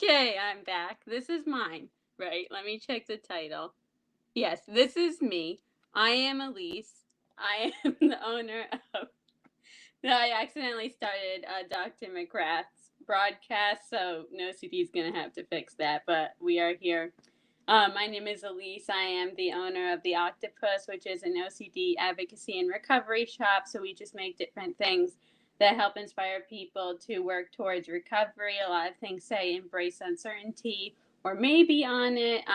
Okay, I'm back. This is mine, right? Let me check the title. Yes, this is me. I am Elise. I am the owner of. No, I accidentally started Dr. McGrath's broadcast, so no CD is going to have to fix that, but we are here. My name is Elise. I am the owner of The Octopus, which is an OCD advocacy and recovery shop. So we just make different things that help inspire people to work towards recovery. A lot of things say embrace uncertainty or maybe on it.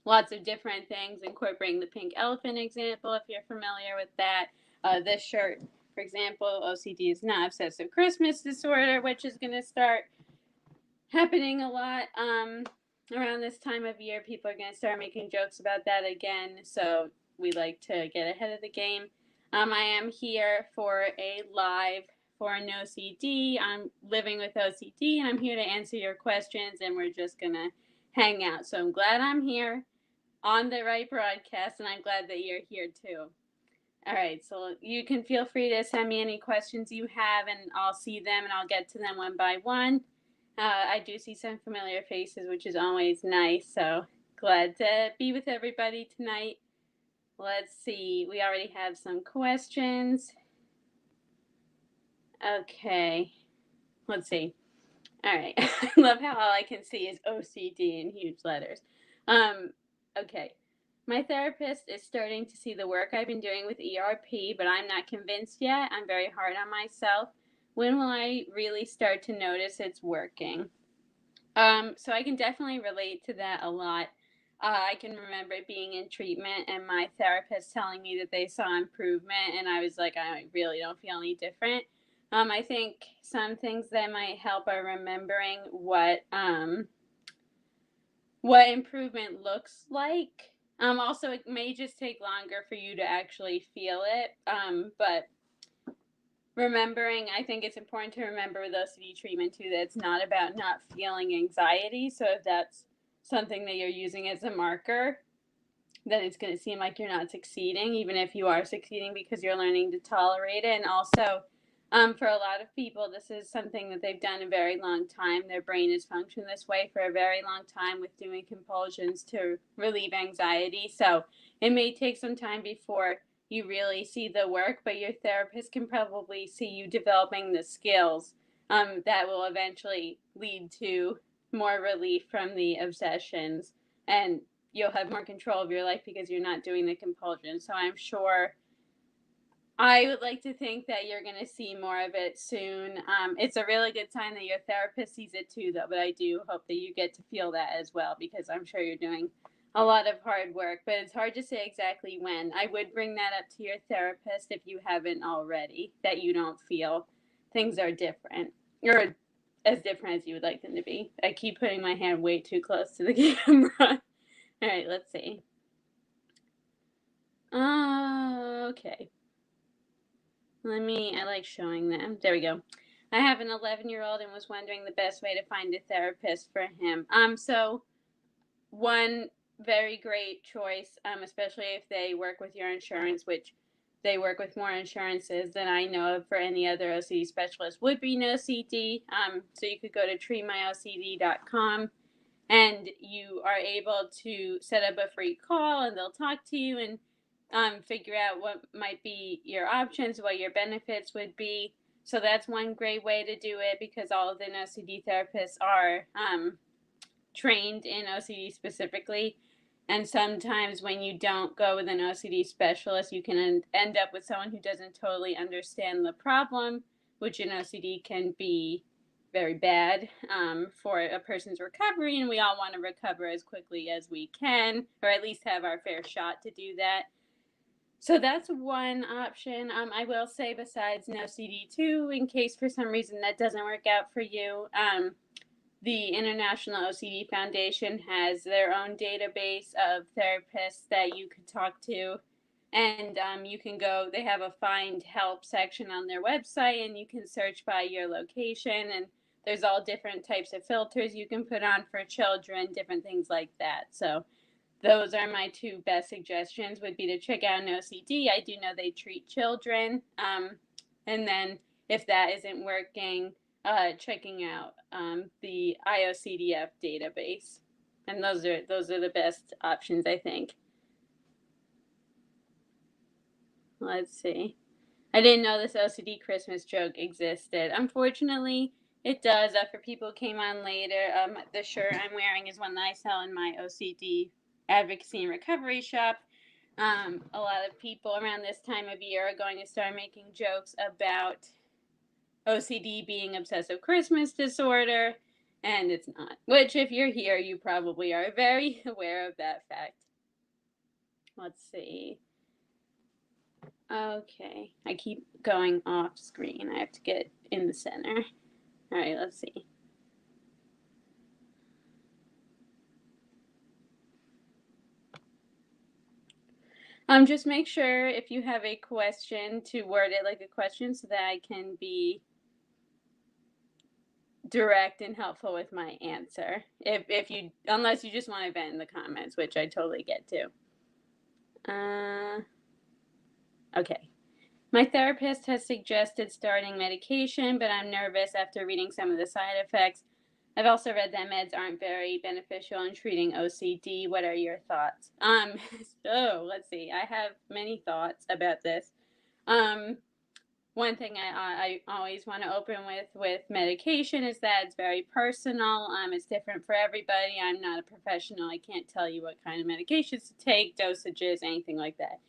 Lots of different things, incorporating the pink elephant example, if you're familiar with that. This shirt, for example, OCD is not obsessive Christmas disorder, which is going to start happening a lot around this time of year. People are going to start making jokes about that again, so we like to get ahead of the game. I am here for a live for an OCD. I'm living with OCD, and I'm here to answer your questions, and we're just going to hang out. So I'm glad I'm here on the right broadcast, and I'm glad that you're here too. All right, so you can feel free to send me any questions you have, and I'll see them, and I'll get to them one by one. I do see some familiar faces, which is always nice. So glad to be with everybody tonight. Let's see. We already have some questions. Okay. Let's see. All right. I love how all I can see is OCD in huge letters. Okay. My therapist is starting to see the work I've been doing with ERP, but I'm not convinced yet. I'm very hard on myself. When will I really start to notice it's working? So I can definitely relate to that a lot. I can remember being in treatment and my therapist telling me that they saw improvement, and I was like, I really don't feel any different. I think some things that might help are remembering what improvement looks like. Also, it may just take longer for you to actually feel it, but remembering, I think it's important to remember with OCD treatment too that it's not about not feeling anxiety. So if that's something that you're using as a marker, then it's going to seem like you're not succeeding, even if you are succeeding because you're learning to tolerate it. And also, for a lot of people, this is something that they've done a very long time. Their brain has functioned this way for a very long time with doing compulsions to relieve anxiety. So it may take some time before you really see the work, but your therapist can probably see you developing the skills that will eventually lead to more relief from the obsessions, and you'll have more control of your life because you're not doing the compulsion. So I'm sure, I would like to think that you're going to see more of it soon. It's a really good sign that your therapist sees it too, though, but I do hope that you get to feel that as well, because I'm sure you're doing a lot of hard work, but it's hard to say exactly when. I would bring that up to your therapist if you haven't already, that you don't feel things are different, or as different as you would like them to be. I keep putting my hand way too close to the camera. All right, let's see. Okay. I like showing them. There we go. I have an 11-year-old and was wondering the best way to find a therapist for him. So one very great choice, especially if they work with your insurance, which they work with more insurances than I know of for any other OCD specialist, would be NoCD. So you could go to treatmyocd.com, and you are able to set up a free call, and they'll talk to you and figure out what might be your options, what your benefits would be. So that's one great way to do it, because all of the OCD therapists are trained in OCD specifically. And sometimes when you don't go with an OCD specialist, you can end up with someone who doesn't totally understand the problem, which in OCD can be very bad for a person's recovery. And we all want to recover as quickly as we can, or at least have our fair shot to do that. So that's one option. I will say, besides NoCD too, in case for some reason that doesn't work out for you, the International OCD Foundation has their own database of therapists that you could talk to. And you can go, they have a find help section on their website, and you can search by your location. And there's all different types of filters you can put on for children, different things like that. So those are my two best suggestions, would be to check out an OCD. I do know they treat children. And then if that isn't working, checking out the IOCDF database, and those are the best options, I think. Let's see. I didn't know this OCD Christmas joke existed. Unfortunately, it does. For people who came on later, the shirt I'm wearing is one that I sell in my OCD Advocacy and Recovery shop. A lot of people around this time of year are going to start making jokes about OCD being obsessive Christmas disorder, and it's not. Which, if you're here, you probably are very aware of that fact. Let's see. Okay, I keep going off screen. I have to get in the center. All right, let's see. Just make sure if you have a question to word it like a question so that I can be direct and helpful with my answer. If you, unless you just want to vent in the comments, which I totally get to. Okay. My therapist has suggested starting medication, but I'm nervous after reading some of the side effects. I've also read that meds aren't very beneficial in treating OCD. What are your thoughts? So let's see. I have many thoughts about this. One thing I always want to open with medication is that it's very personal. It's different for everybody. I'm not a professional. I can't tell you what kind of medications to take, dosages, anything like that.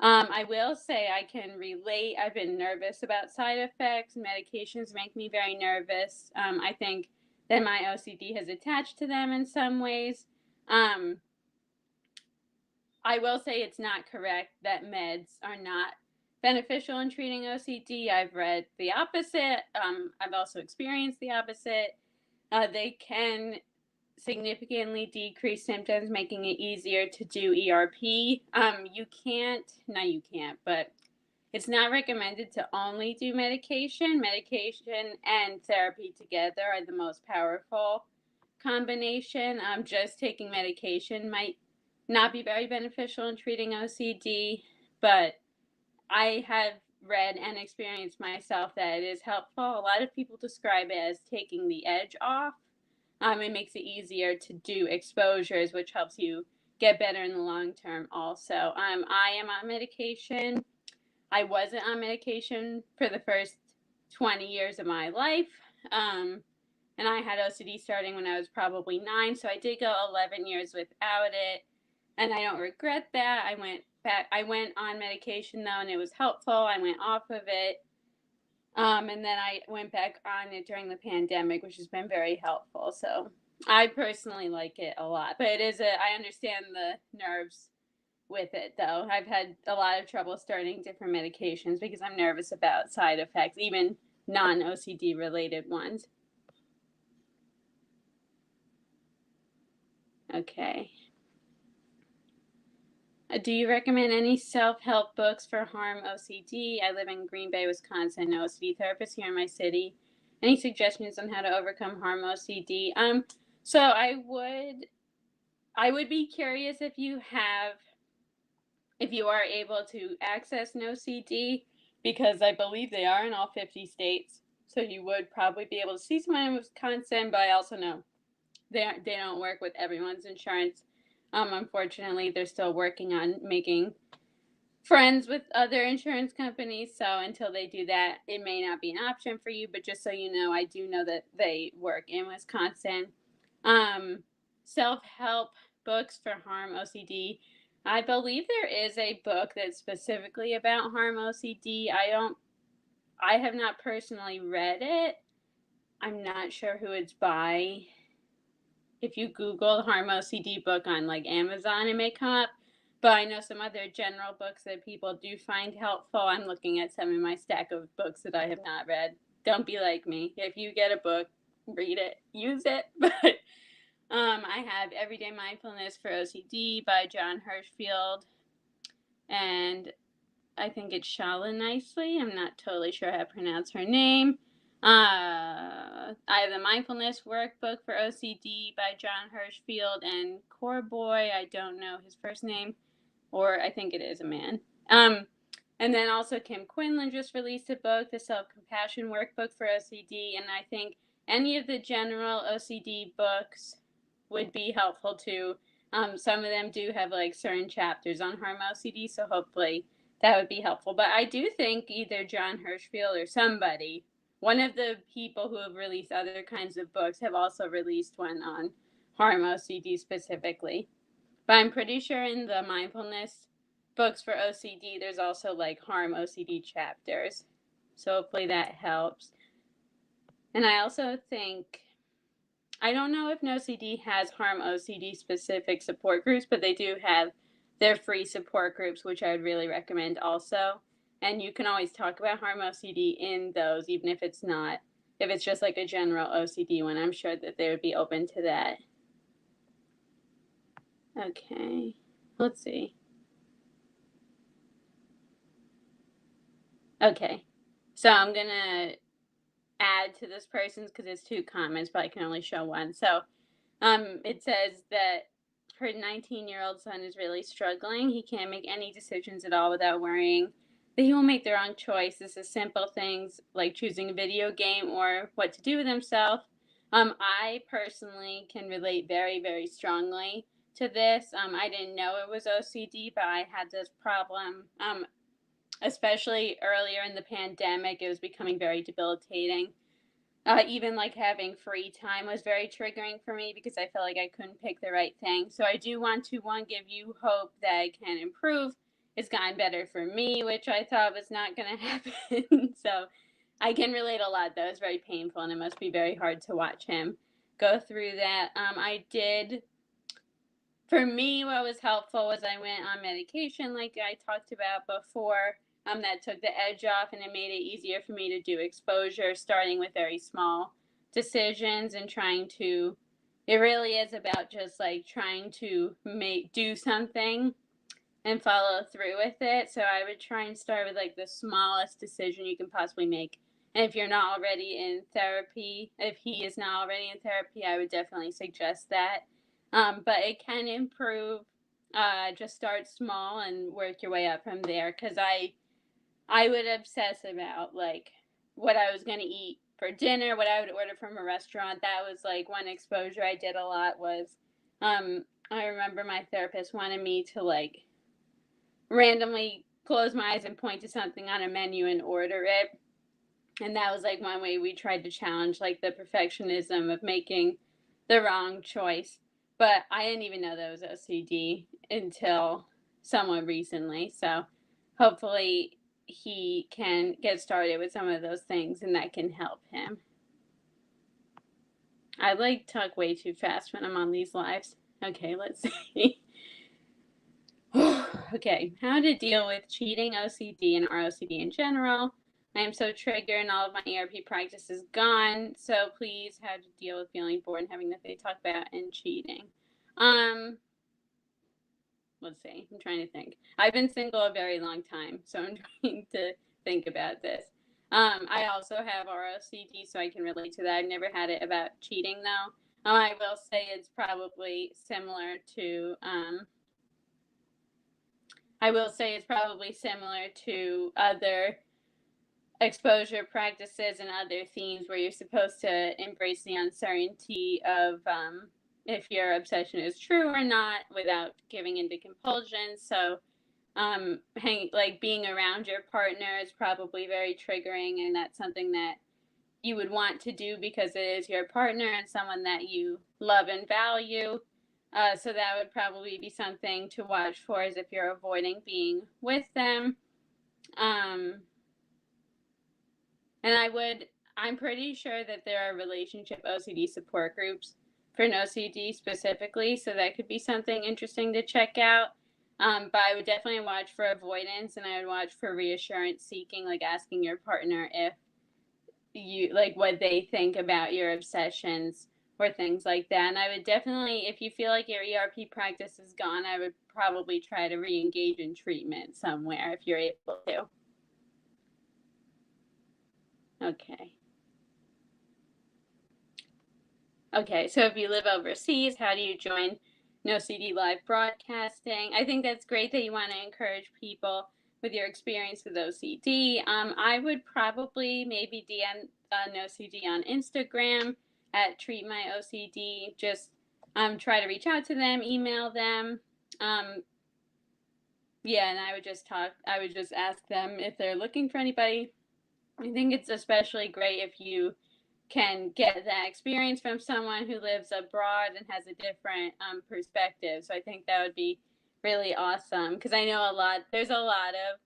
I will say I can relate. I've been nervous about side effects. Medications make me very nervous. I think that my OCD has attached to them in some ways. I will say it's not correct that meds are not beneficial in treating OCD. I've read the opposite. I've also experienced the opposite. They can significantly decrease symptoms, making it easier to do ERP. But it's not recommended to only do medication. Medication and therapy together are the most powerful combination. Just taking medication might not be very beneficial in treating OCD, but I have read and experienced myself that it is helpful. A lot of people describe it as taking the edge off. It makes it easier to do exposures, which helps you get better in the long term also. I am on medication. I wasn't on medication for the first 20 years of my life. And I had OCD starting when I was probably 9, so I did go 11 years without it. And I don't regret that. I went on medication though, and it was helpful. I went off of it. And then I went back on it during the pandemic, which has been very helpful. So I personally like it a lot, but I understand the nerves with it though. I've had a lot of trouble starting different medications because I'm nervous about side effects, even non-OCD related ones. Okay. Do you recommend any self-help books for harm OCD? I live in Green Bay, Wisconsin. No OCD therapist here in my city. Any suggestions on how to overcome harm OCD? So I would be curious if you are able to access an OCD, because I believe they are in all 50 states. So you would probably be able to see someone in Wisconsin, but I also know they don't work with everyone's insurance. Unfortunately, they're still working on making friends with other insurance companies. So until they do that, it may not be an option for you. But just so you know, I do know that they work in Wisconsin. Self-help books for harm OCD. I believe there is a book that's specifically about harm OCD. I have not personally read it. I'm not sure who it's by. If you Google harm OCD book on like Amazon, it may come up. But I know some other general books that people do find helpful. I'm looking at some in my stack of books that I have not read. Don't be like me. If you get a book, read it, use it. But I have Everyday Mindfulness for OCD by John Hirschfield. And I think it's Shala Nicely. I'm not totally sure how to pronounce her name. I have the Mindfulness Workbook for OCD by John Hirschfield and Core Boy. I don't know his first name, or I think it is a man. And then also Kim Quinlan just released a book, The Self-Compassion Workbook for OCD, and I think any of the general OCD books would be helpful too. Some of them do have like certain chapters on harm OCD, so hopefully that would be helpful. But I do think either John Hirschfield or somebody, one of the people who have released other kinds of books, have also released one on harm OCD specifically. But I'm pretty sure in the mindfulness books for OCD, there's also like harm OCD chapters. So hopefully that helps. And I also think, I don't know if NoCD has harm OCD specific support groups, but they do have their free support groups, which I would really recommend also. And you can always talk about harm OCD in those, even if it's not, if it's just like a general OCD one. I'm sure that they would be open to that. Okay, let's see. Okay, so I'm gonna add to this person's because it's 2 comments, but I can only show one. So it says that her 19-year-old son is really struggling. He can't make any decisions at all without worrying that he will make the wrong choice. This is simple things like choosing a video game or what to do with himself. I personally can relate very, very strongly to this. I didn't know it was OCD, but I had this problem, especially earlier in the pandemic. It was becoming very debilitating. Even like having free time was very triggering for me because I felt like I couldn't pick the right thing. So I do want to, one, give you hope that it can improve. It's gotten better for me, which I thought was not going to happen. So I can relate a lot, though. It's very painful, and it must be very hard to watch him go through that. For me, what was helpful was I went on medication, like I talked about before. That took the edge off, and it made it easier for me to do exposure, starting with very small decisions and trying to, it really is about just like trying to do something and follow through with it. So I would try and start with like the smallest decision you can possibly make. And if you're not already in therapy, if he is not already in therapy, I would definitely suggest that. But it can improve. Just start small and work your way up from there. Because I would obsess about like what I was going to eat for dinner, what I would order from a restaurant. That was like one exposure I did a lot was, I remember my therapist wanted me to like randomly close my eyes and point to something on a menu and order it. And that was like one way we tried to challenge like the perfectionism of making the wrong choice. But I didn't even know that was OCD until somewhat recently. So hopefully he can get started with some of those things and that can help him. I like talk way too fast when I'm on these lives. Okay, let's see. Okay, how to deal with cheating OCD and ROCD in general. I am so triggered and all of my ERP practice is gone. So please, how to deal with feeling bored and having nothing to talk about and cheating. Let's see, I'm trying to think. I've been single a very long time, so I'm trying to think about this. I also have ROCD, so I can relate to that. I've never had it about cheating though. I will say it's probably similar to, other exposure practices and other themes where you're supposed to embrace the uncertainty of if your obsession is true or not without giving into compulsion. So being around your partner is probably very triggering, and that's something that you would want to do because it is your partner and someone that you love and value. So that would probably be something to watch for, as if you're avoiding being with them. And I'm pretty sure that there are relationship OCD support groups for NoCD specifically, so that could be something interesting to check out. But I would definitely watch for avoidance, and I would watch for reassurance seeking, like asking your partner if you like what they think about your obsessions or things like that. And I would definitely, if you feel like your ERP practice is gone, I would probably try to re-engage in treatment somewhere if you're able to. Okay, so if you live overseas, how do you join NoCD live broadcasting? I think that's great that you want to encourage people with your experience with OCD. I would probably maybe DM an OCD on Instagram at Treat My OCD. Just try to reach out to them, email them. Yeah, and I would just ask them if they're looking for anybody. I think it's especially great if you can get that experience from someone who lives abroad and has a different perspective. So I think that would be really awesome, because I know there's a lot of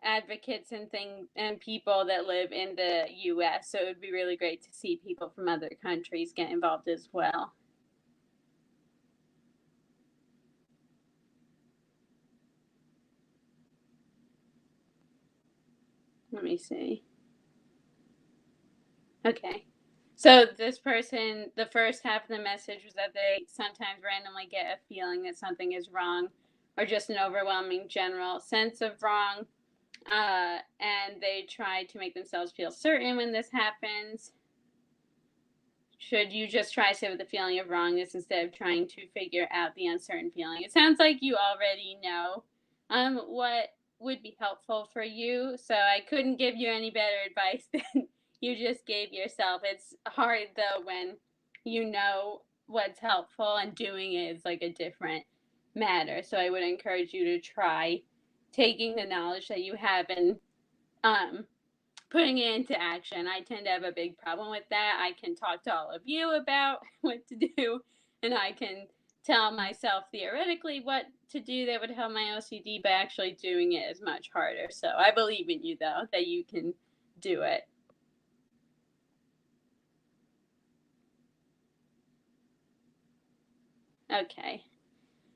advocates and people that live in the US, so it would be really great to see people from other countries get involved as well. Let me see. Okay. So this person, the first half of the message was that they sometimes randomly get a feeling that something is wrong, or just an overwhelming general sense of wrong. And they try to make themselves feel certain when this happens. Should you just try to sit with the feeling of wrongness instead of trying to figure out the uncertain feeling? It sounds like you already know what would be helpful for you, so I couldn't give you any better advice than you just gave yourself. It's hard though when you know what's helpful and doing it is like a different matter. So I would encourage you to try taking the knowledge that you have and putting it into action. I tend to have a big problem with that. I can talk to all of you about what to do, and I can tell myself theoretically what to do that would help my OCD, but actually doing it is much harder. So I believe in you, though, that you can do it. Okay.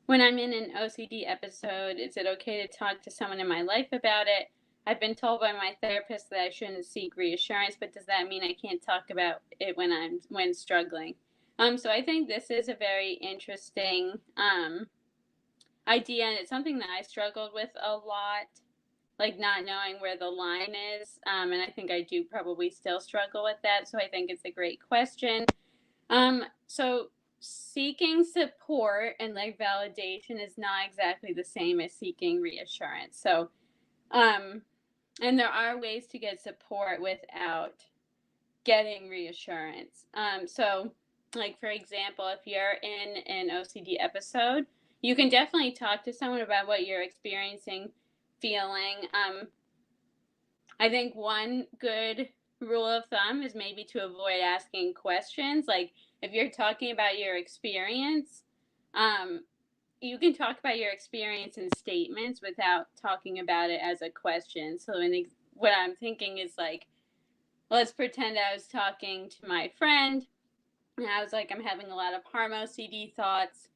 When I'm in an OCD episode, is it okay to talk to someone in my life about it? I've been told by my therapist that I shouldn't seek reassurance, but does that mean I can't talk about it when struggling? So I think this is a very interesting idea, and it's something that I struggled with a lot, like not knowing where the line is. And I think I do probably still struggle with that. So I think it's a great question. So seeking support and like validation is not exactly the same as seeking reassurance. So, and there are ways to get support without getting reassurance. So like, for example, if you're in an OCD episode, you can definitely talk to someone about what you're experiencing, feeling. I think one good rule of thumb is maybe to avoid asking questions. Like, if you're talking about your experience, you can talk about your experience in statements without talking about it as a question. So what I'm thinking is like, let's pretend I was talking to my friend and I was like, I'm having a lot of harm OCD thoughts.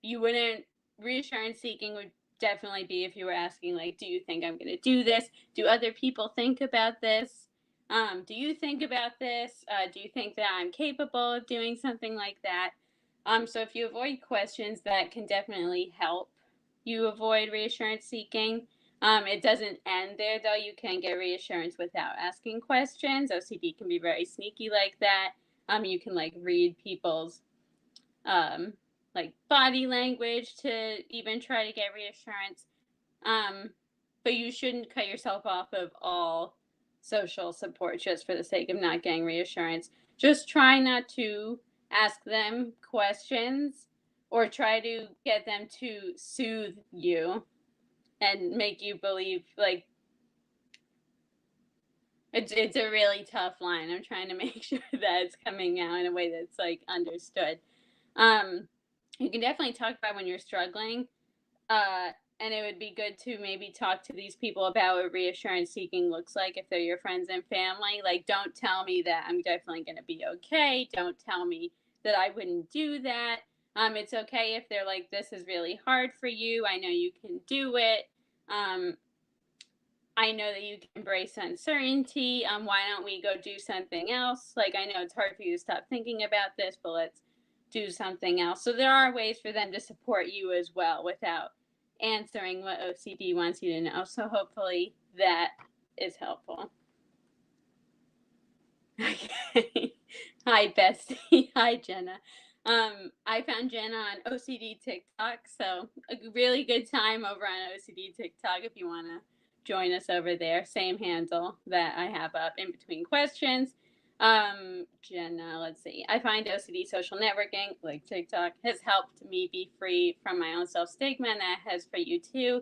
You wouldn't, reassurance seeking would definitely be if you were asking, like, do you think I'm going to do this? Do other people think about this? Do you think about this? Do you think that I'm capable of doing something like that? So if you avoid questions, that can definitely help you avoid reassurance seeking. It doesn't end there, though. You can get reassurance without asking questions. OCD can be very sneaky like that. You can like read people's like body language to even try to get reassurance. But you shouldn't cut yourself off of all social support just for the sake of not getting reassurance. Just try not to ask them questions or try to get them to soothe you and make you believe, like, it's a really tough line. I'm trying to make sure that it's coming out in a way that's like understood. You can definitely talk about when you're struggling, and it would be good to maybe talk to these people about what reassurance seeking looks like if they're your friends and family. Like, don't tell me that I'm definitely going to be okay. Don't tell me that I wouldn't do that. It's okay if they're like, this is really hard for you. I know you can do it. I know that you can embrace uncertainty. Why don't we go do something else? Like, I know it's hard for you to stop thinking about this, but let's do something else. So there are ways for them to support you as well without answering what OCD wants you to know. So hopefully that is helpful. Okay. Hi, Bestie. Hi, Jenna. I found Jenna on OCD TikTok, so a really good time over on OCD TikTok if you want to join us over there. Same handle that I have up in between questions. Jenna, let's see. I find OCD social networking, like TikTok, has helped me be free from my own self stigma, and that has for you too.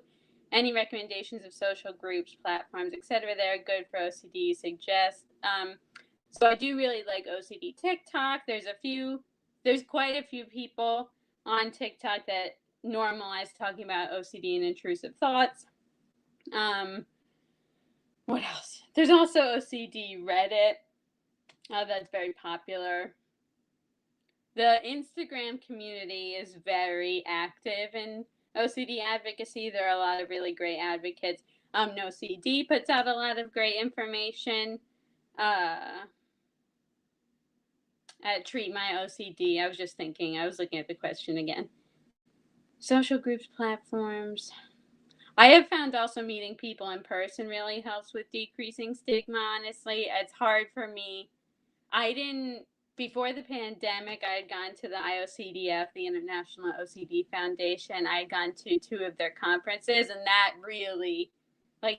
Any recommendations of social groups, platforms, etc. that are good for OCD you suggest? So I do really like OCD TikTok. There's quite a few people on TikTok that normalize talking about OCD and intrusive thoughts. What else? There's also OCD Reddit. That's very popular. The Instagram community is very active in OCD advocacy. There are a lot of really great advocates. NoCD puts out a lot of great information. At Treat My OCD, I was just thinking, I was looking at the question again. Social groups, platforms. I have found also meeting people in person really helps with decreasing stigma, honestly. It's hard for me. Before the pandemic, I had gone to the IOCDF, the International OCD Foundation. I had gone to 2 of their conferences, and that really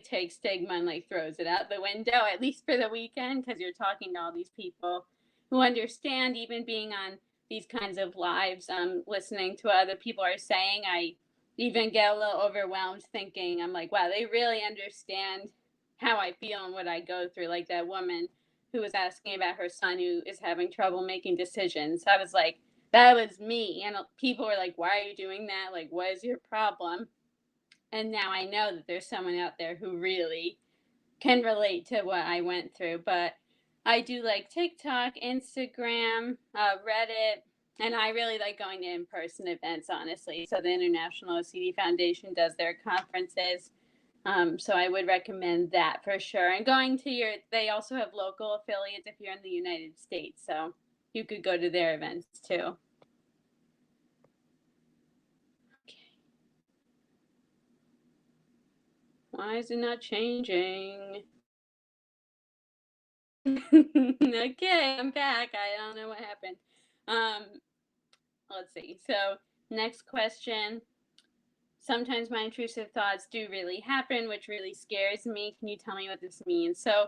takes stigma and throws it out the window, at least for the weekend, because you're talking to all these people who understand. Even being on these kinds of lives, listening to what other people are saying, I even get a little overwhelmed thinking, I'm like, wow, they really understand how I feel and what I go through. Like that woman who was asking about her son who is having trouble making decisions. I was like, that was me. And people were like, why are you doing that? Like, what is your problem? And now I know that there's someone out there who really can relate to what I went through. But I do like TikTok, Instagram, Reddit, and I really like going to in-person events, honestly. So the International OCD Foundation does their conferences. So I would recommend that for sure. And they also have local affiliates if you're in the United States. So you could go to their events too. Okay. Why is it not changing? Okay, I'm back. I don't know what happened. Let's see. So next question. Sometimes my intrusive thoughts do really happen, which really scares me. Can you tell me what this means? So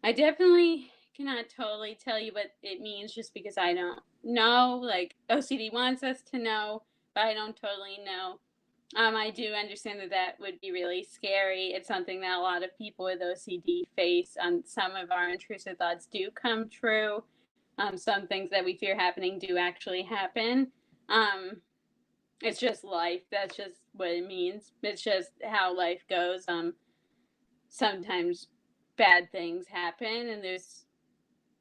I definitely cannot totally tell you what it means just because I don't know. Like OCD wants us to know, but I don't totally know. I do understand that would be really scary. It's something that a lot of people with OCD face. Some of our intrusive thoughts do come true. Some things that we fear happening do actually happen. It's just life. That's just what it means. It's just how life goes. Sometimes bad things happen and there's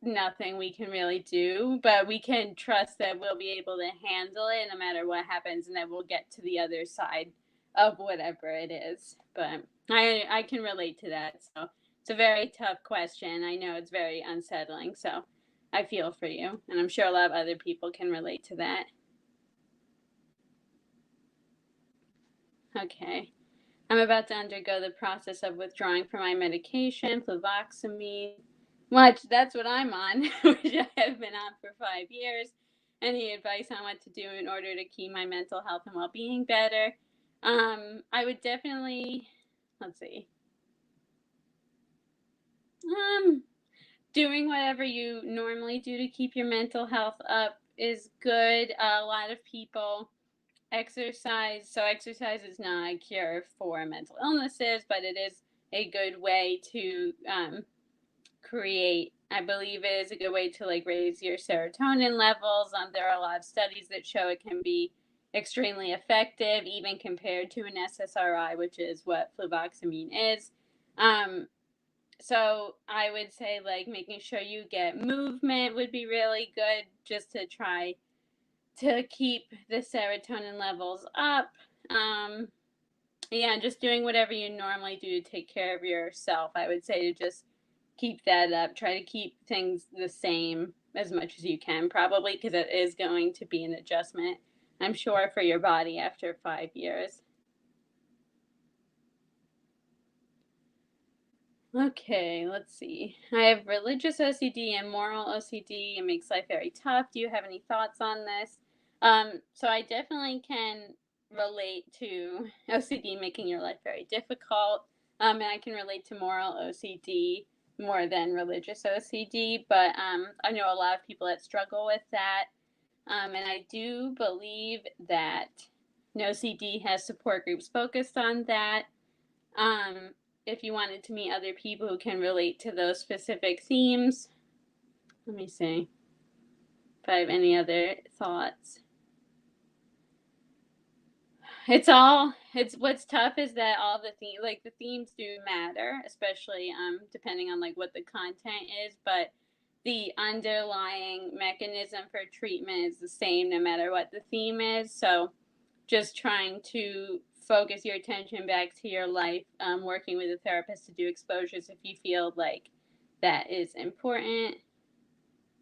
nothing we can really do, but we can trust that we'll be able to handle it no matter what happens, and that we'll get to the other side of whatever it is. But I can relate to that. So it's a very tough question. I know it's very unsettling. So I feel for you, and I'm sure a lot of other people can relate to that. Okay. I'm about to undergo the process of withdrawing from my medication, fluvoxamine. That's what I'm on, which I have been on for 5 years. Any advice on what to do in order to keep my mental health and well-being better? I would definitely, let's see, doing whatever you normally do to keep your mental health up is good. A lot of people exercise. So exercise is not a cure for mental illnesses, but it is a good way to I believe it is a good way to raise your serotonin levels. There are a lot of studies that show it can be extremely effective, even compared to an SSRI, which is what fluvoxamine is. So I would say making sure you get movement would be really good, just to try to keep the serotonin levels up. Just doing whatever you normally do to take care of yourself. I would say to just keep that up. Try to keep things the same as much as you can, probably, because it is going to be an adjustment, I'm sure, for your body after 5 years. Okay, let's see. I have religious OCD and moral OCD. It makes life very tough. Do you have any thoughts on this? So I definitely can relate to OCD making your life very difficult. And I can relate to moral OCD more than religious OCD, but I know a lot of people that struggle with that. And I do believe that OCD has support groups focused on that. Um, if you wanted to meet other people who can relate to those specific themes, let me see if I have any other thoughts. It's what's tough is that all the themes do matter, especially depending on like what the content is, but the underlying mechanism for treatment is the same no matter what the theme is. So just trying to focus your attention back to your life, working with a therapist to do exposures if you feel like that is important.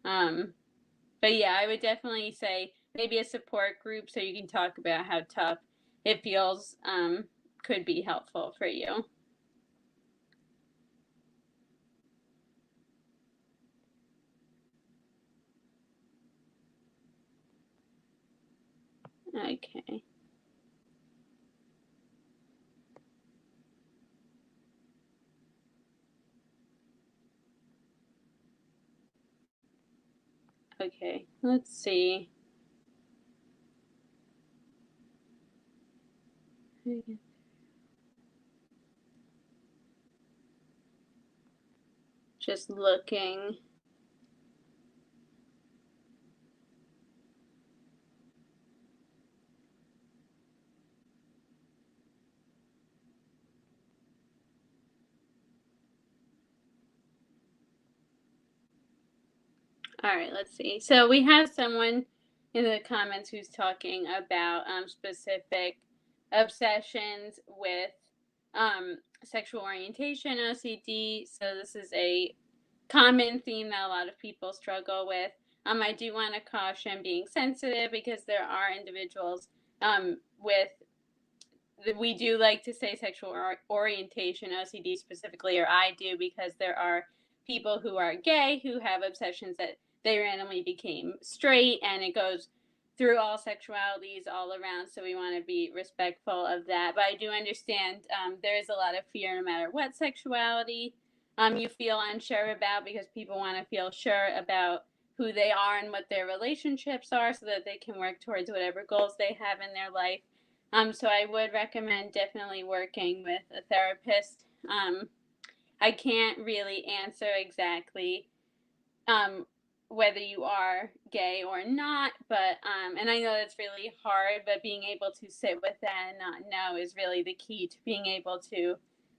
But yeah, I would definitely say maybe a support group so you can talk about how tough it feels could be helpful for you. Okay. Okay. Let's see. Just looking. All right, let's see. So we have someone in the comments who's talking about specific obsessions with sexual orientation OCD. So this is a common theme that a lot of people struggle with. I do want to caution being sensitive because there are individuals with we do like to say sexual orientation OCD specifically, or I do, because there are people who are gay who have obsessions that they randomly became straight, and it goes through all sexualities all around. So we want to be respectful of that. But I do understand there is a lot of fear no matter what sexuality you feel unsure about, because people want to feel sure about who they are and what their relationships are so that they can work towards whatever goals they have in their life. So I would recommend definitely working with a therapist. I can't really answer exactly whether you are gay or not, but and I know that's really hard, but being able to sit with that and not know is really the key to being able to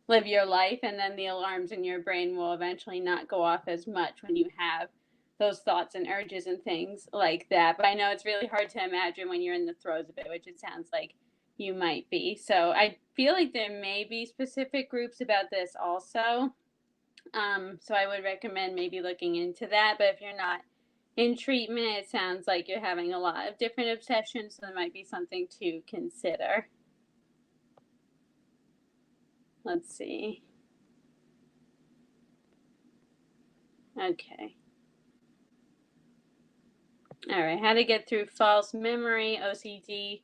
live your life, and then the alarms in your brain will eventually not go off as much when you have those thoughts and urges and things like that. But I know it's really hard to imagine when you're in the throes of it, which it sounds like you might be. So I feel like there may be specific groups about this also. So I would recommend maybe looking into that. But if you're not in treatment, it sounds like you're having a lot of different obsessions, so there might be something to consider. Let's see. Okay. All right. How to get through false memory, OCD.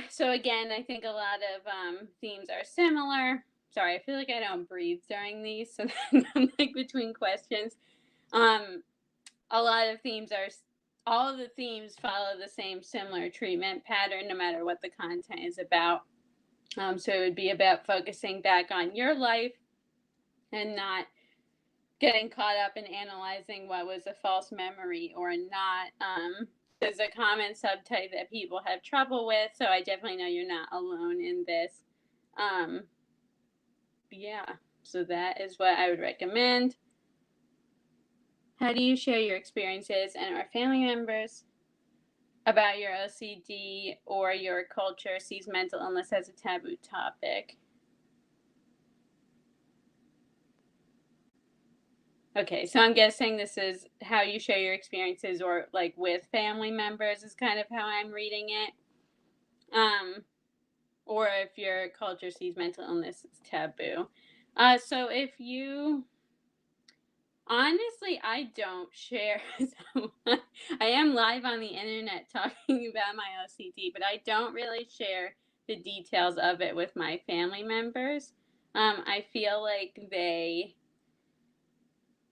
So again, I think a lot of themes are similar. Sorry, I feel like I don't breathe during these, so I'm like between questions. Um, a lot of themes are all of the themes follow the same similar treatment pattern no matter what the content is about. So it would be about focusing back on your life and not getting caught up in analyzing what was a false memory or not. There's a common subtype that people have trouble with, so I definitely know you're not alone in this. Um, yeah, so that is what I would recommend. How do you share your experiences and our family members about your OCD or your culture sees mental illness as a taboo topic? Okay, so I'm guessing this is how you share your experiences or like with family members is kind of how I'm reading it. Or if your culture sees mental illness as taboo. So if you Honestly, I don't share. So I am live on the internet talking about my OCD, but I don't really share the details of it with my family members. I feel like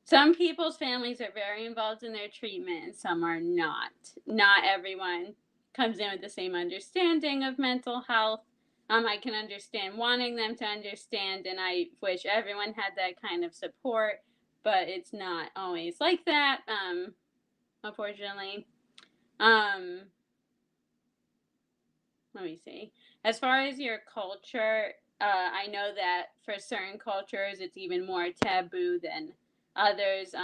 some people's families are very involved in their treatment and some are not. Not everyone comes in with the same understanding of mental health. I can understand wanting them to understand, and I wish everyone had that kind of support, but it's not always like that, unfortunately. Um, Let me see. As far as your culture, I know that for certain cultures it's even more taboo than others.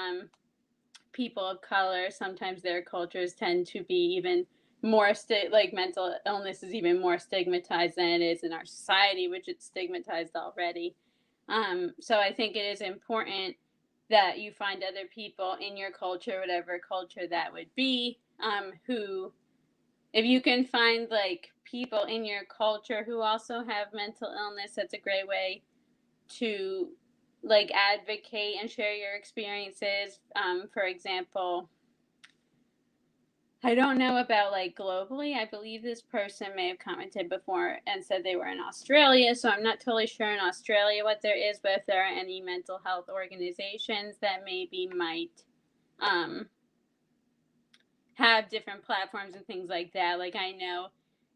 People of color, sometimes their cultures tend to be even more like mental illness is even more stigmatized than it is in our society, which it's stigmatized already. So I think it is important that you find other people in your culture, whatever culture that would be, who, if you can find like people in your culture who also have mental illness, that's a great way to like advocate and share your experiences. For example, I don't know about like globally. I believe this person may have commented before and said they were in Australia, so I'm not totally sure in Australia what there is, but if there are any mental health organizations that maybe might um, have different platforms and things like that. Like I know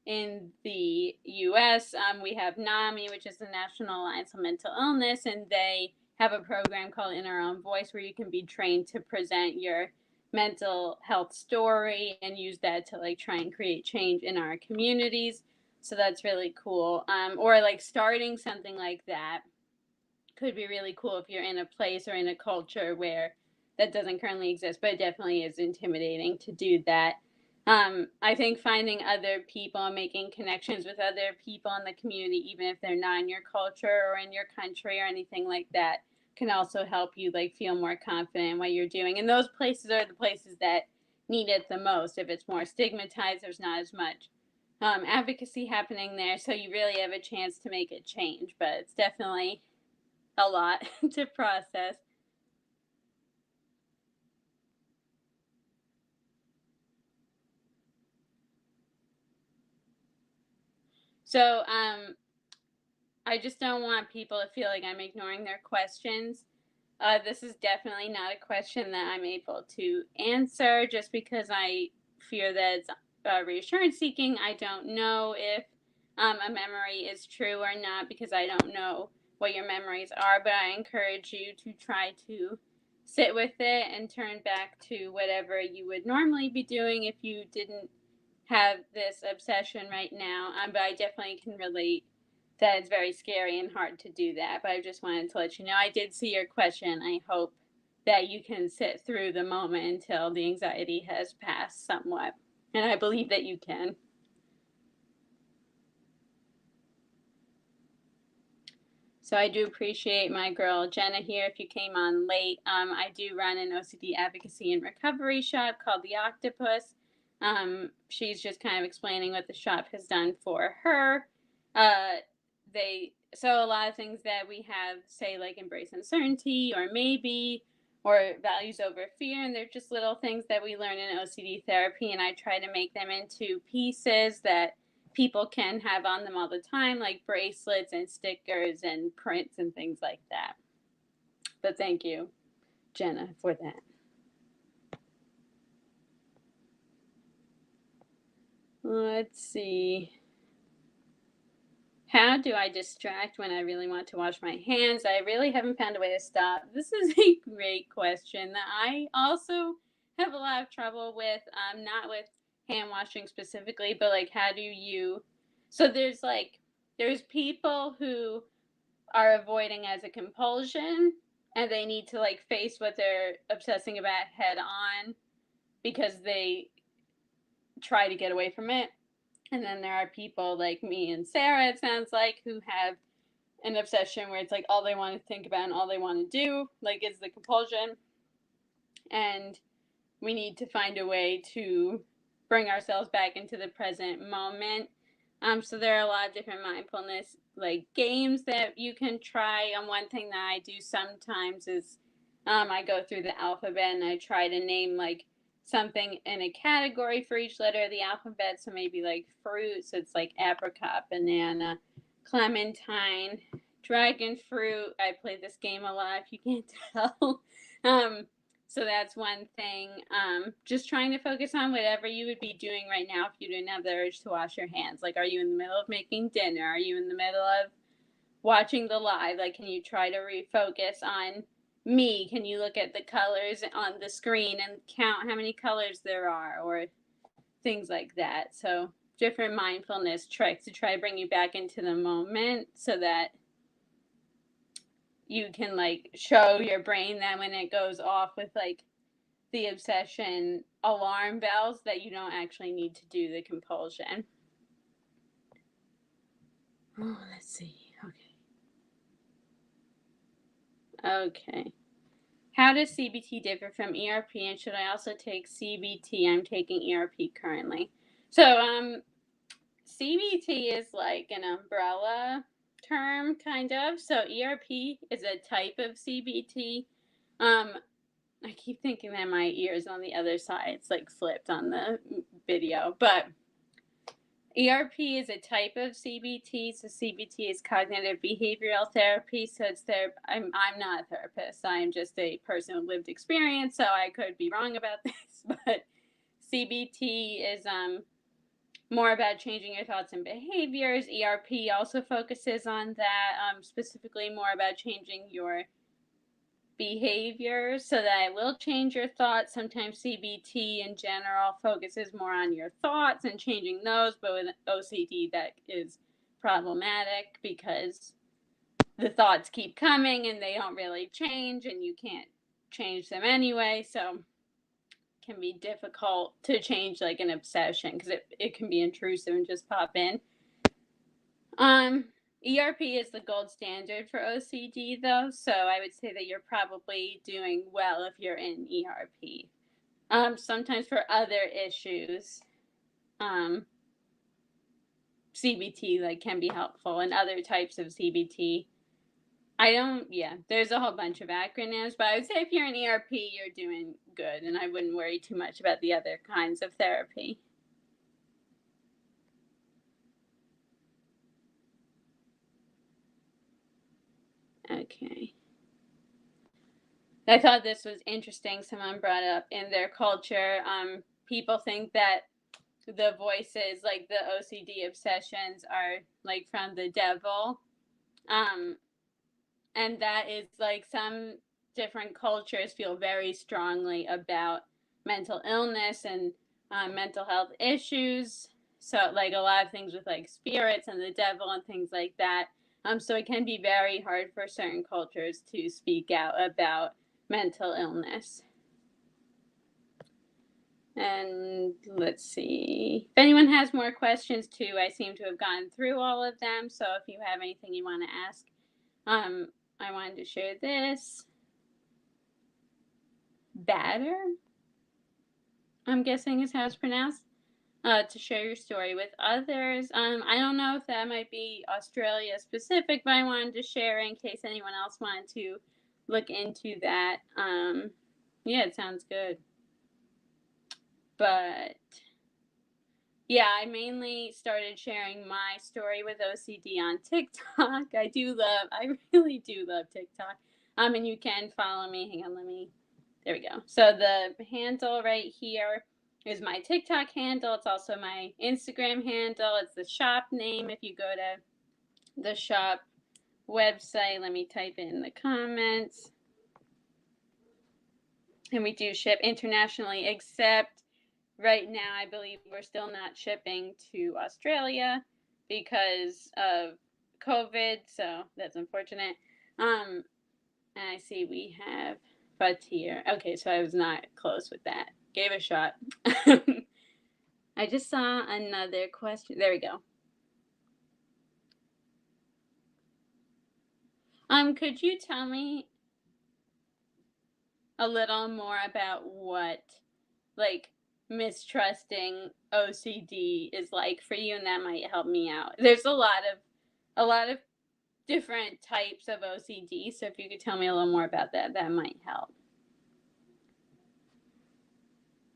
in the US, we have NAMI, which is the National Alliance on Mental Illness, and they have a program called In Our Own Voice where you can be trained to present your mental health story and use that to like try and create change in our communities. So that's really cool. Or like starting something like that could be really cool if you're in a place or in a culture where that doesn't currently exist, but it definitely is intimidating to do that. I think finding other people and making connections with other people in the community, even if they're not in your culture or in your country or anything like that, can also help you like feel more confident in what you're doing. And those places are the places that need it the most. If it's more stigmatized, there's not as much advocacy happening there, so you really have a chance to make a change. But it's definitely a lot to process. So I just don't want people to feel like I'm ignoring their questions. This is definitely not a question that I'm able to answer just because I fear that it's reassurance seeking. I don't know if a memory is true or not because I don't know what your memories are, but I encourage you to try to sit with it and turn back to whatever you would normally be doing if you didn't have this obsession right now. But I definitely can relate that it's very scary and hard to do that. But I just wanted to let you know I did see your question. I hope that you can sit through the moment until the anxiety has passed somewhat. And I believe that you can. So I do appreciate my girl Jenna here. If you came on late, I do run an OCD advocacy and recovery shop called The Octopus. She's just kind of explaining what the shop has done for her. Uh, so a lot of things that we have say like embrace uncertainty or maybe or values over fear, and they're just little things that we learn in OCD therapy, and I try to make them into pieces that people can have on them all the time, like bracelets and stickers and prints and things like that. But thank you, Jenna, for that. Let's see. How do I distract when I really want to wash my hands? I really haven't found a way to stop. This is a great question that I also have a lot of trouble with. Not with hand washing specifically, but like, how do you? So there's people who are avoiding as a compulsion and they need to like face what they're obsessing about head on because they try to get away from it. And then there are people like me and Sarah, it sounds like, who have an obsession where it's like all they want to think about and all they want to do like is the compulsion, and we need to find a way to bring ourselves back into the present moment. So there are a lot of different mindfulness like games that you can try. One thing that I do sometimes is I go through the alphabet and I try to name like something in a category for each letter of the alphabet. So maybe like fruit, so it's like apricot, banana, clementine, dragon fruit. I play this game a lot if you can't tell. So that's one thing. Just trying to focus on whatever you would be doing right now if you didn't have the urge to wash your hands. Like, are you in the middle of making dinner? Are you in the middle of watching the live? Like, can you try to refocus on me? Can you look at the colors on the screen and count how many colors there are, or things like that? So different mindfulness tricks to try to bring you back into the moment so that you can like show your brain that when it goes off with like the obsession alarm bells, that you don't actually need to do the compulsion. Oh, let's see. Okay. How does CBT differ from ERP, and should I also take CBT? I'm taking ERP currently. So CBT is like an umbrella term, kind of. So ERP is a type of CBT. I keep thinking that my ear's on the other side. It's like flipped on the video. But ERP is a type of CBT. So CBT is cognitive behavioral therapy. So it's I'm not a therapist. I am just a person with lived experience. So I could be wrong about this. But CBT is more about changing your thoughts and behaviors. ERP also focuses on that, specifically more about changing your behaviors so that it will change your thoughts. Sometimes CBT in general focuses more on your thoughts and changing those, but with OCD that is problematic because the thoughts keep coming and they don't really change and you can't change them anyway. So it can be difficult to change like an obsession because it can be intrusive and just pop in. ERP is the gold standard for OCD, though, so I would say that you're probably doing well if you're in ERP. Sometimes for other issues, CBT like can be helpful, and other types of CBT. There's a whole bunch of acronyms, but I would say if you're in ERP, you're doing good, and I wouldn't worry too much about the other kinds of therapy. Okay. I thought this was interesting. Someone brought up in their culture, people think that the voices, like the OCD obsessions, are like from the devil. And that is like some different cultures feel very strongly about mental illness and mental health issues. So, like a lot of things with like spirits and the devil and things like that. So it can be very hard for certain cultures to speak out about mental illness. And let's see. If anyone has more questions too, I seem to have gone through all of them. So if you have anything you want to ask, I wanted to share this. Batter, I'm guessing is how it's pronounced. To share your story with others. I don't know if that might be Australia specific, but I wanted to share in case anyone else wanted to look into that. Yeah, it sounds good. But yeah, I mainly started sharing my story with OCD on TikTok. I really do love TikTok. And you can follow me. Hang on, there we go. So the handle right here is my TikTok handle. It's also my Instagram handle. It's the shop name. If you go to the shop website, let me type in the comments. And we do ship internationally, except right now, I believe we're still not shipping to Australia because of COVID, so that's unfortunate. And I see we have Fatir. Okay, so I was not close with that. Gave a shot. I just saw another question. There we go. Could you tell me a little more about what, like, mistrusting OCD is like for you, and that might help me out. There's a lot of different types of OCD. So if you could tell me a little more about that, that might help.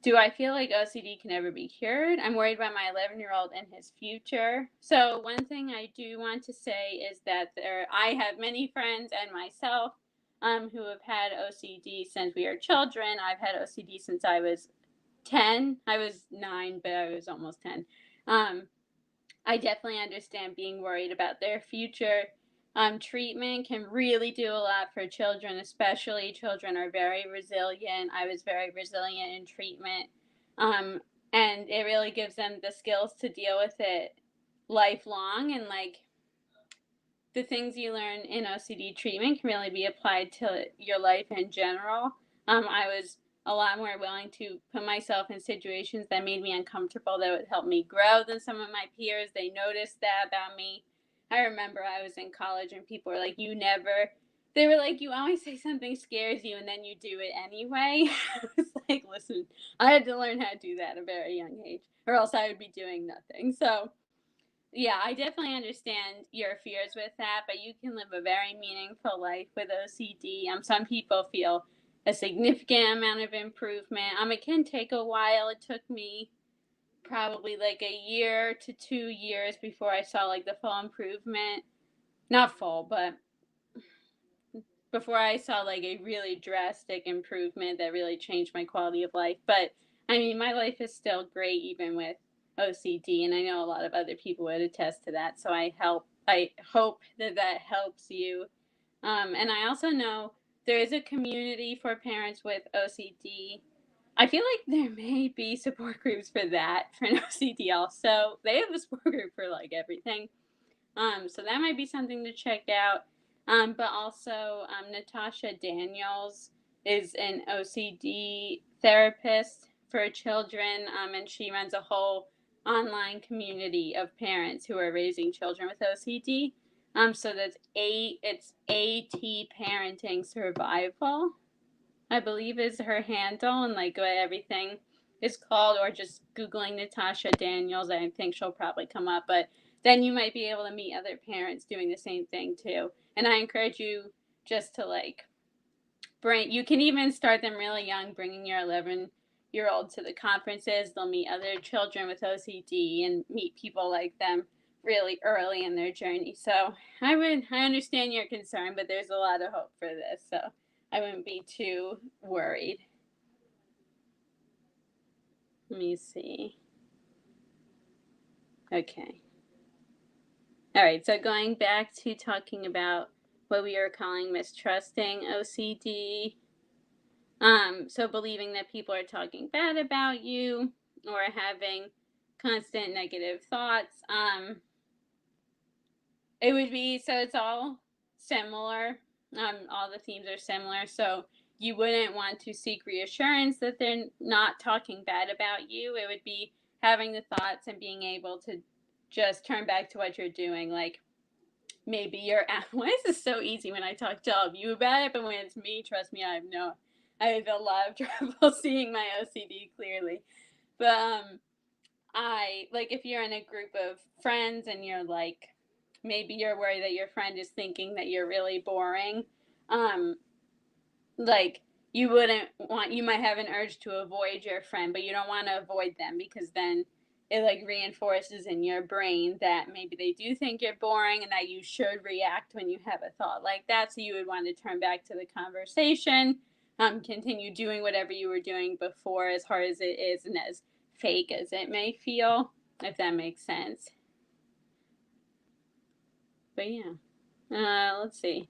Do I feel like OCD can ever be cured? I'm worried about my 11-year-old and his future. So one thing I do want to say is that I have many friends and myself who have had OCD since we were children. I've had OCD since I was 10. I was 9, but I was almost 10. I definitely understand being worried about their future. Treatment can really do a lot for children, especially children are very resilient. I was very resilient in treatment. And it really gives them the skills to deal with it lifelong. And like the things you learn in OCD treatment can really be applied to your life in general. I was a lot more willing to put myself in situations that made me uncomfortable that would help me grow than some of my peers. They noticed that about me. I remember I was in college and people were like, they were like, you always say something scares you and then you do it anyway. I was like, listen, I had to learn how to do that at a very young age or else I would be doing nothing. So yeah, I definitely understand your fears with that, but you can live a very meaningful life with OCD. Some people feel a significant amount of improvement. It can take a while. It took me probably like a year to 2 years before I saw like the full improvement. Not full, but before I saw like a really drastic improvement that really changed my quality of life. But I mean, my life is still great even with OCD, and I know a lot of other people would attest to that. So I hope that that helps you. And I also know there is a community for parents with OCD. I feel like there may be support groups for that for an OCD also. They have a support group for like everything. So that might be something to check out. But also, Natasha Daniels is an OCD therapist for children, and she runs a whole online community of parents who are raising children with OCD. So it's AT Parenting Survival, I believe is her handle, and like what everything is called, or just Googling Natasha Daniels, I think she'll probably come up. But then you might be able to meet other parents doing the same thing too. And I encourage you just to like you can even start them really young, bringing your 11-year-old to the conferences. They'll meet other children with OCD and meet people like them really early in their journey. So I understand your concern, but there's a lot of hope for this. So I wouldn't be too worried. Let me see. Okay. All right, so going back to talking about what we were calling mistrusting OCD. So believing that people are talking bad about you or having constant negative thoughts. It would be, so it's all similar. All the themes are similar. So you wouldn't want to seek reassurance that they're not talking bad about you. It would be having the thoughts and being able to just turn back to what you're doing. Like maybe you're why is this so easy when I talk to all of you about it, but when it's me, trust me, I have a lot of trouble seeing my OCD clearly. But I like if you're in a group of friends and you're like maybe you're worried that your friend is thinking that you're really boring. Like you might have an urge to avoid your friend, but you don't want to avoid them because then it like reinforces in your brain that maybe they do think you're boring and that you should react when you have a thought like that. So you would want to turn back to the conversation, continue doing whatever you were doing before, as hard as it is and as fake as it may feel, if that makes sense. But yeah, let's see.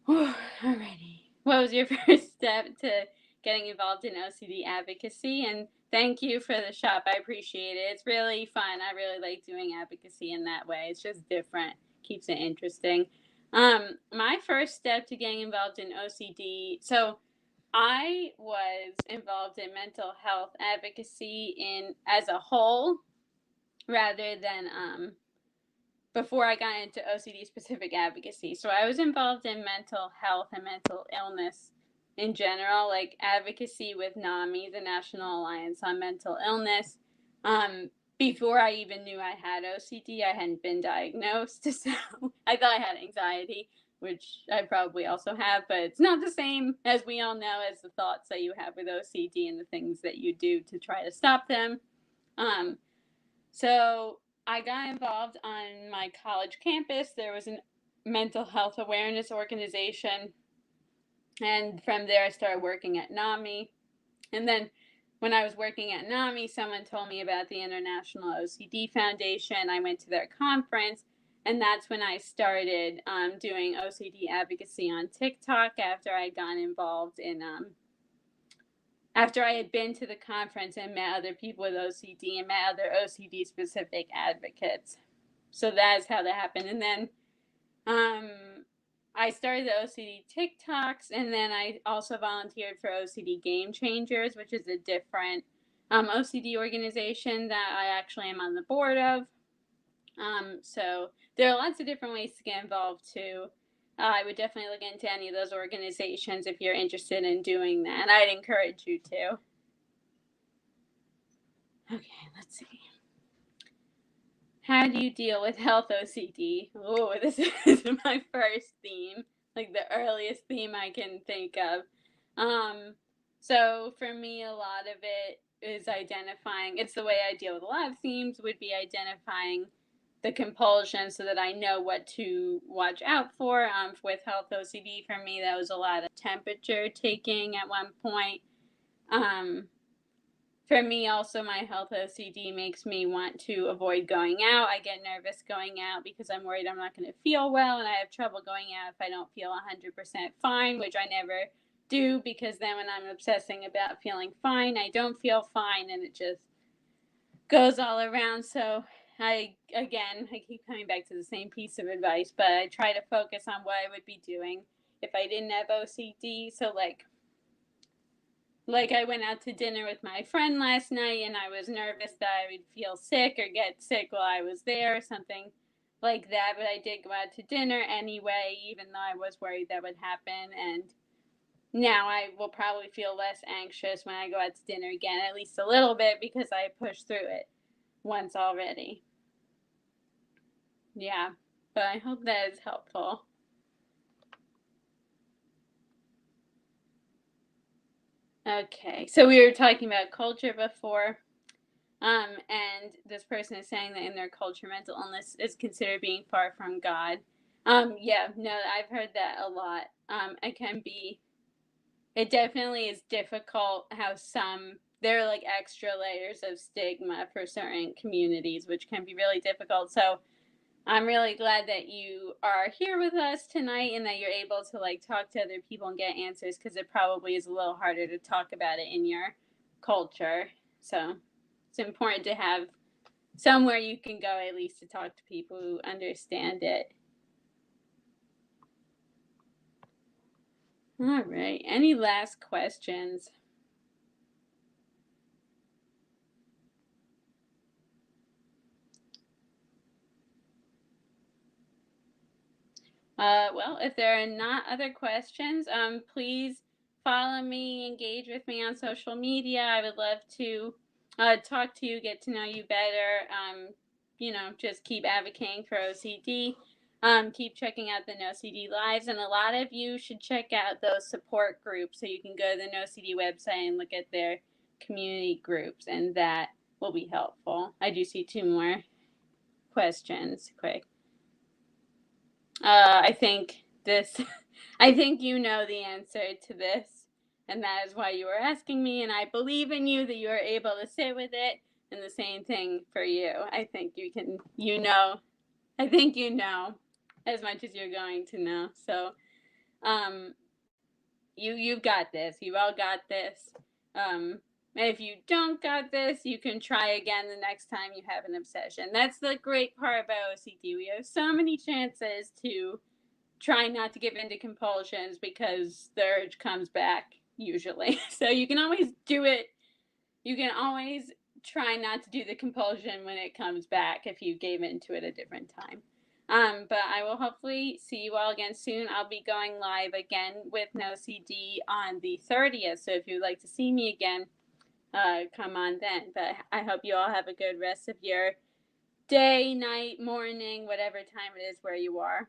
Alrighty. What was your first step to getting involved in OCD advocacy? And thank you for the shop. I appreciate it. It's really fun. I really like doing advocacy in that way. It's just different. Keeps it interesting. My first step to getting involved in OCD. So I was involved in mental health advocacy as a whole rather than before I got into OCD specific advocacy. So I was involved in mental health and mental illness in general, like advocacy with NAMI, the National Alliance on Mental Illness. before I even knew I had OCD. I hadn't been diagnosed, so I thought I had anxiety, which I probably also have, but it's not the same, as we all know, as the thoughts that you have with OCD and the things that you do to try to stop them. Um, so I got involved on my college campus. There was a mental health awareness organization, and from there I started working at NAMI. And then when I was working at NAMI, someone told me about the International OCD Foundation. I went to their conference, and that's when I started doing OCD advocacy on TikTok after I got involved in, after I had been to the conference and met other people with OCD and met other OCD specific advocates. So that's how that happened. And then I started the OCD TikToks, and then I also volunteered for OCD Game Changers, which is a different OCD organization that I actually am on the board of. So there are lots of different ways to get involved too. I would definitely look into any of those organizations if you're interested in doing that, and I'd encourage you to. Okay, let's see. How do you deal with health OCD? Oh, this is my first theme, like the earliest theme I can think of. So for me, a lot of it is identifying, it's the way I deal with a lot of themes, would be identifying the compulsion so that I know what to watch out for. With health OCD, for me, that was a lot of temperature taking at one point. For me, also, my health OCD makes me want to avoid going out. I get nervous going out because I'm worried I'm not going to feel well, and I have trouble going out if I don't feel 100% fine, which I never do, because then when I'm obsessing about feeling fine, I don't feel fine, and it just goes all around. So I keep coming back to the same piece of advice, but I try to focus on what I would be doing if I didn't have OCD. So like I went out to dinner with my friend last night, and I was nervous that I would feel sick or get sick while I was there or something like that, but I did go out to dinner anyway, even though I was worried that would happen. And now I will probably feel less anxious when I go out to dinner again, at least a little bit, because I pushed through it once already. Yeah, but I hope that is helpful. Okay, so we were talking about culture before, and this person is saying that in their culture, mental illness is considered being far from God. Yeah, no, I've heard that a lot. It definitely is difficult how there are like extra layers of stigma for certain communities, which can be really difficult. So I'm really glad that you are here with us tonight and that you're able to like talk to other people and get answers, because it probably is a little harder to talk about it in your culture. So it's important to have somewhere you can go at least to talk to people who understand it. All right. Any last questions? Well, if there are not other questions, please follow me, engage with me on social media. I would love to talk to you, get to know you better. Just keep advocating for OCD. Keep checking out the No CD Lives, and a lot of you should check out those support groups. So you can go to the No CD website and look at their community groups, and that will be helpful. I do see 2 more questions. Quick. I think you know the answer to this, and that is why you are asking me, and I believe in you that you are able to sit with it, and the same thing for you. I think I think you know as much as you're going to know. So, you've got this. You've all got this. If you don't got this, you can try again the next time you have an obsession. That's the great part about OCD. We have so many chances to try not to give into compulsions because the urge comes back usually. So you can always do it. You can always try not to do the compulsion when it comes back if you gave into it a different time. But I will hopefully see you all again soon. I'll be going live again with No CD on the 30th. So if you'd like to see me again, come on then. But I hope you all have a good rest of your day, night, morning, whatever time it is where you are.